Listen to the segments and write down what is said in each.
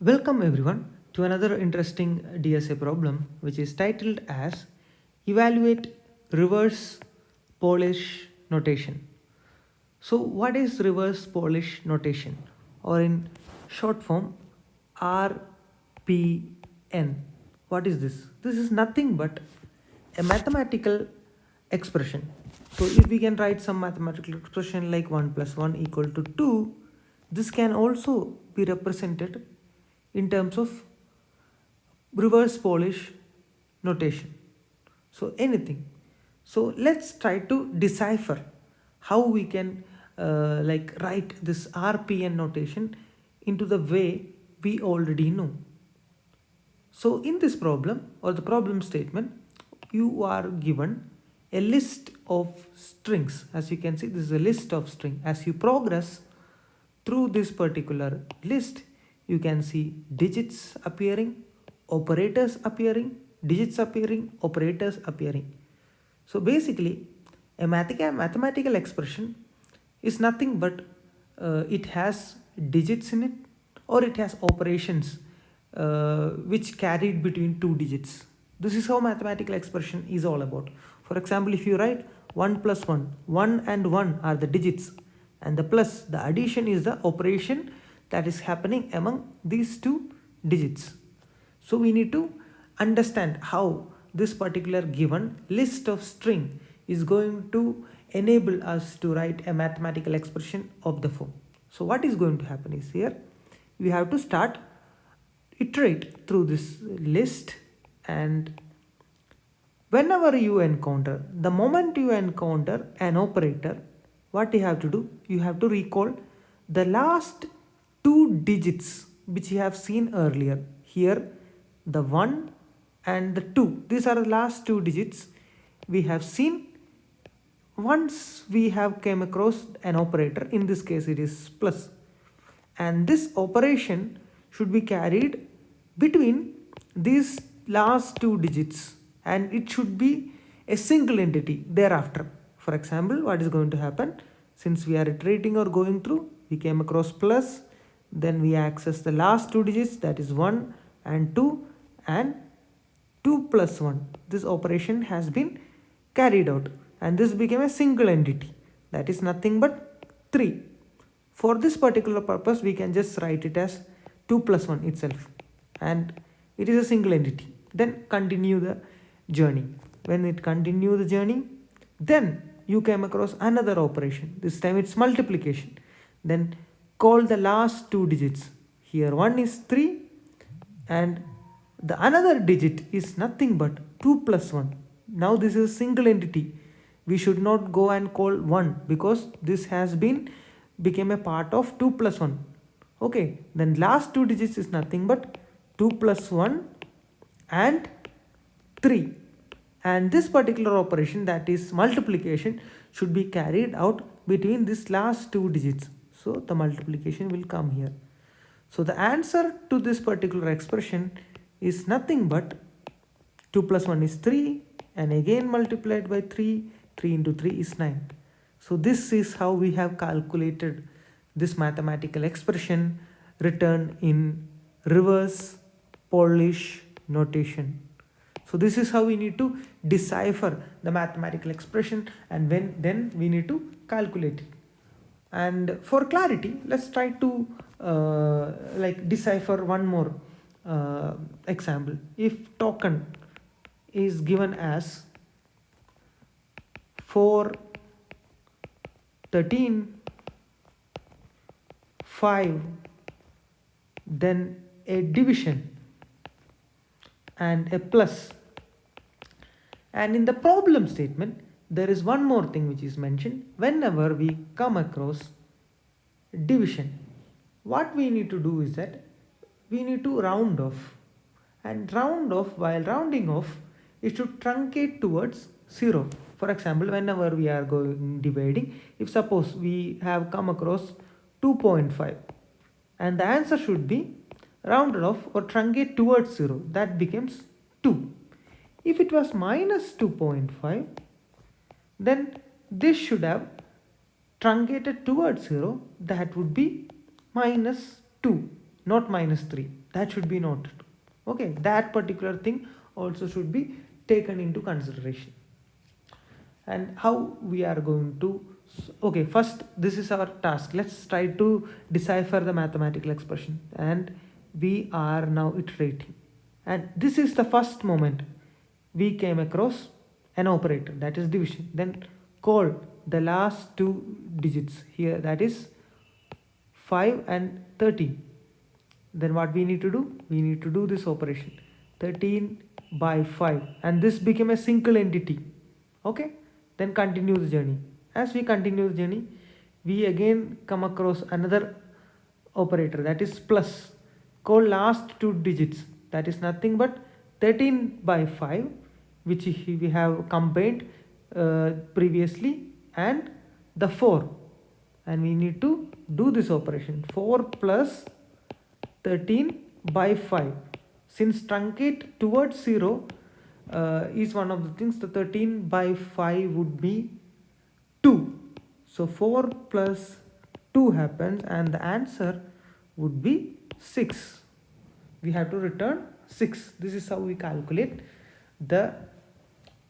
Welcome everyone to another interesting DSA problem which is titled as Evaluate Reverse Polish Notation. So what is reverse Polish notation, or in short form RPN? What is this? This is nothing but a mathematical expression. So if we can write some mathematical expression like 1 plus 1 equal to 2, this can also be represented in terms of reverse Polish notation. So anything. So let's try to decipher how we can write this RPN notation into the way we already know. So in this problem or the problem statement, you are given a list of strings. As you can see, this is a list of string. As you progress through this particular list, you can see digits appearing, operators appearing, digits appearing, operators appearing. So basically, a mathematical expression is nothing but it has digits in it, or it has operations which carried between two digits. This is how mathematical expression is all about. For example, if you write 1 plus 1, 1 and 1 are the digits, and the plus, the addition, is the operation that is happening among these two digits. So we need to understand how this particular given list of string is going to enable us to write a mathematical expression of the form. So what is going to happen is, here we have to start iterate through this list, and whenever you encounter, the moment you encounter an operator, what you have to do, you have to recall the last two digits which you have seen earlier. Here the 1 and the 2, these are the last two digits we have seen once we have came across an operator. In this case it is plus, and this operation should be carried between these last two digits, and it should be a single entity thereafter. For example, what is going to happen, since we are iterating or going through, we came across plus, then we access the last two digits, that is 1 and 2, and 2 plus 1, this operation has been carried out, and this became a single entity, that is nothing but 3. For this particular purpose, we can just write it as 2 plus 1 itself, and it is a single entity. Then continue the journey. When it continue the journey, then you came across another operation. This time it's multiplication. Then call the last two digits. Here 1 is 3, and the another digit is nothing but 2 plus 1. Now this is a single entity. We should not go and call 1, because this has been became a part of 2 plus 1. Okay, then last two digits is nothing but 2 plus 1 and 3, and this particular operation, that is multiplication, should be carried out between these last two digits. So the multiplication will come here. So the answer to this particular expression is nothing but 2 plus 1 is 3, and again multiplied by 3, 3 into 3 is 9. So this is how we have calculated this mathematical expression written in reverse Polish notation. So this is how we need to decipher the mathematical expression, and then we need to calculate it. And for clarity, let's try to decipher one more example. If token is given as 4, 13, 5, then a division and a plus. And in the problem statement, there is one more thing which is mentioned. Whenever we come across division, what we need to do is that we need to round off. And round off, while rounding off, it should truncate towards 0. For example, whenever we are going dividing, if suppose we have come across 2.5, and the answer should be rounded off or truncate towards 0, that becomes 2. If it was minus 2.5, then this should have truncated towards 0, that would be minus 2. not -3. That should be noted. Okay, that particular thing also should be taken into consideration. And how we are going to, okay, first this is our task. Let's try to decipher the mathematical expression, and we are now iterating. And this is the first moment we came across an operator, that is division. Then call the last two digits here, that is 5 and 13. Then what we need to do, we need to do this operation, 13 by 5, and this became a single entity. Okay, then continue the journey. As we continue the journey, we again come across another operator, that is plus. Call last two digits, that is nothing but 13 by 5, which we have combined previously, and the 4, and we need to do this operation, 4 plus 13 by 5. Since truncate towards 0 is one of the things, the 13 by 5 would be 2. So 4 plus 2 happens, and the answer would be 6. We have to return 6. This is how we calculate the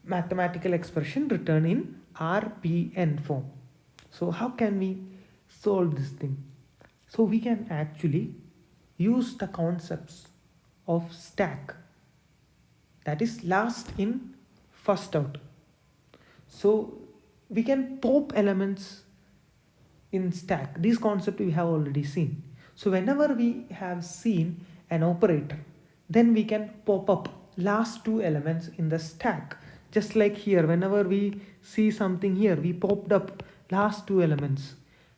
mathematical expression written in RPN form. So how can we solve this thing? So we can actually use the concepts of stack, that is last in first out. So we can pop elements in stack. This concept we have already seen. So whenever we have seen an operator, then we can pop up last two elements in the stack. Just like here, whenever we see something here, we popped up last two elements,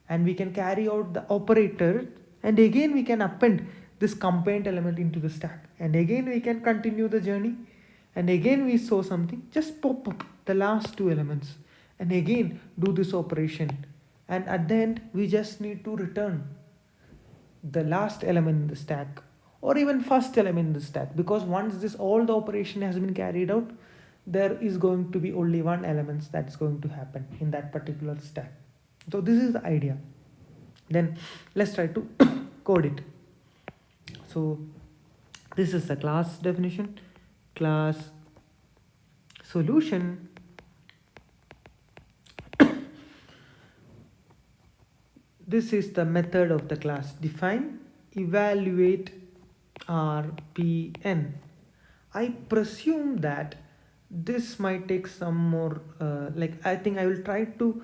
and we can carry out the operator, and again we can append this combined element into the stack, and again we can continue the journey, and again we saw something, just pop up the last two elements, and again do this operation, and at the end we just need to return the last element in the stack, or even first element in the stack, because once this all the operation has been carried out, there is going to be only one element that's going to happen in that particular stack. So this is the idea. Then let's try to code it. So this is the class definition, class solution. This is the method of the class, define, evaluate RPN. I presume that this might take some more, I think I will try to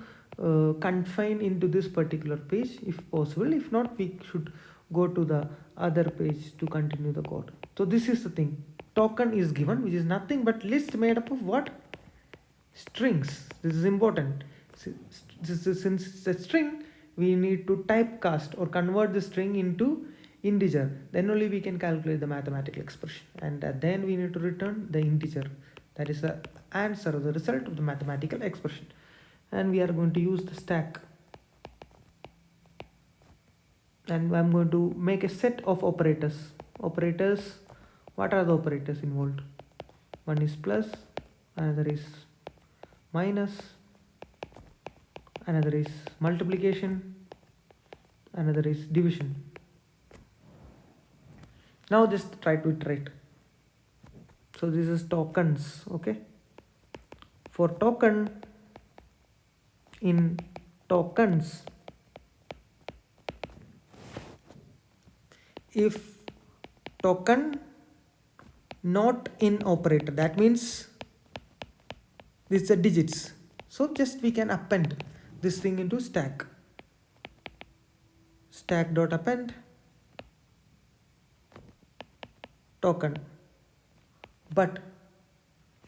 confine into this particular page if possible. If not, we should go to the other page to continue the code. So this is the thing, token is given, which is nothing but list made up of what? Strings. This is important. Since it's a string, we need to typecast or convert the string into integer. Then only we can calculate the mathematical expression, and then we need to return the integer. That is the answer or the result of the mathematical expression. And we are going to use the stack. And I'm going to make a set of operators. Operators, what are the operators involved? One is plus, another is minus, another is multiplication, another is division. Now just try to iterate. So this is tokens, okay? For token, in tokens, if token not in operator, that means this is the digits. So just we can append this thing into stack. Stack dot append token. But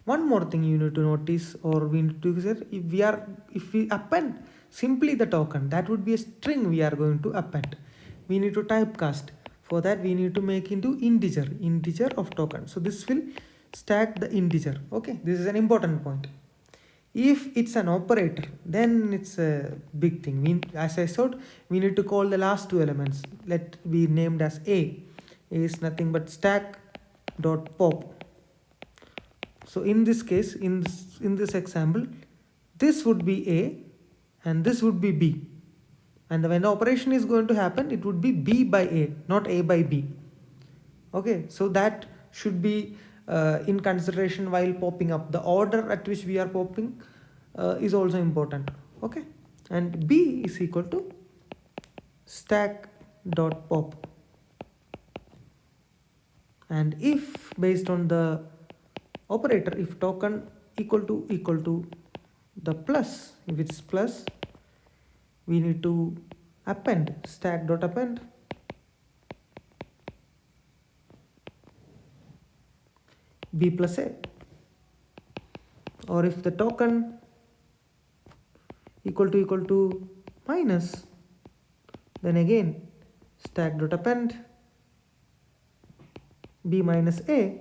one more thing you need to notice, or we need to say, if we append simply the token, that would be a string we are going to append. We need to typecast. For that we need to make into integer of token. So this will stack the integer. Okay, this is an important point. If it's an operator, then it's a big thing. As I said, we need to call the last two elements. Let be named as A. A is nothing but stack dot pop. So in this case, in this example, this would be A and this would be B. And when the operation is going to happen, it would be b by a, not a by b. Okay, so that should be in consideration while popping up. The order at which we are popping is also important. Okay, and b is equal to stack dot pop. And if based on the operator, if token equal to the plus, if it's plus, we need to append stack dot append b plus a. Or if the token equal to minus, then again stack dot append b minus a.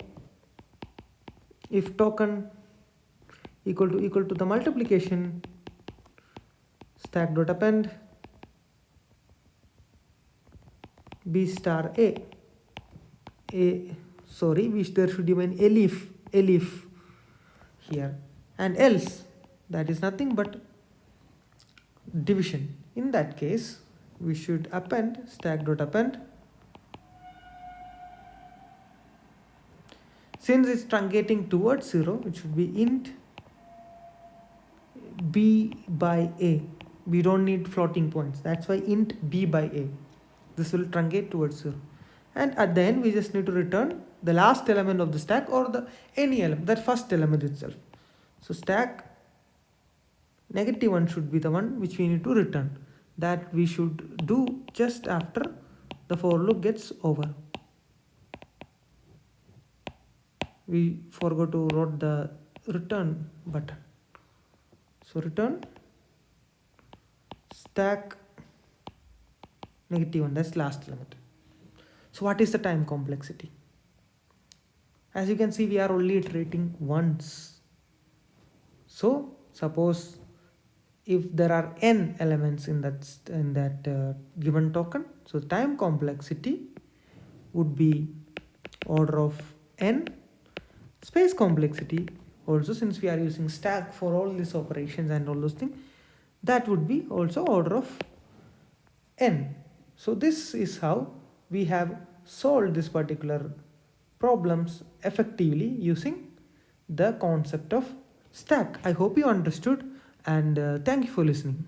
If token equal to the multiplication, stack dot append b star a. There should be an elif here, and else, that is nothing but division. In that case, we should append stack dot append. Since it's truncating towards 0, it should be int b by a. We don't need floating points, that's why int b by a. This will truncate towards 0. And at the end, we just need to return the last element of the stack, or the any element, that first element itself. So stack -1 should be the one which we need to return. That we should do just after the for loop gets over. We forgot to write the return button. So return stack -1, that's last element. So what is the time complexity? As you can see, we are only iterating once. So suppose if there are n elements in that given token, so time complexity would be order of n. Space complexity also, since we are using stack for all these operations and all those things, that would be also order of n. So this is how we have solved this particular problems effectively using the concept of stack. I hope you understood, and thank you for listening.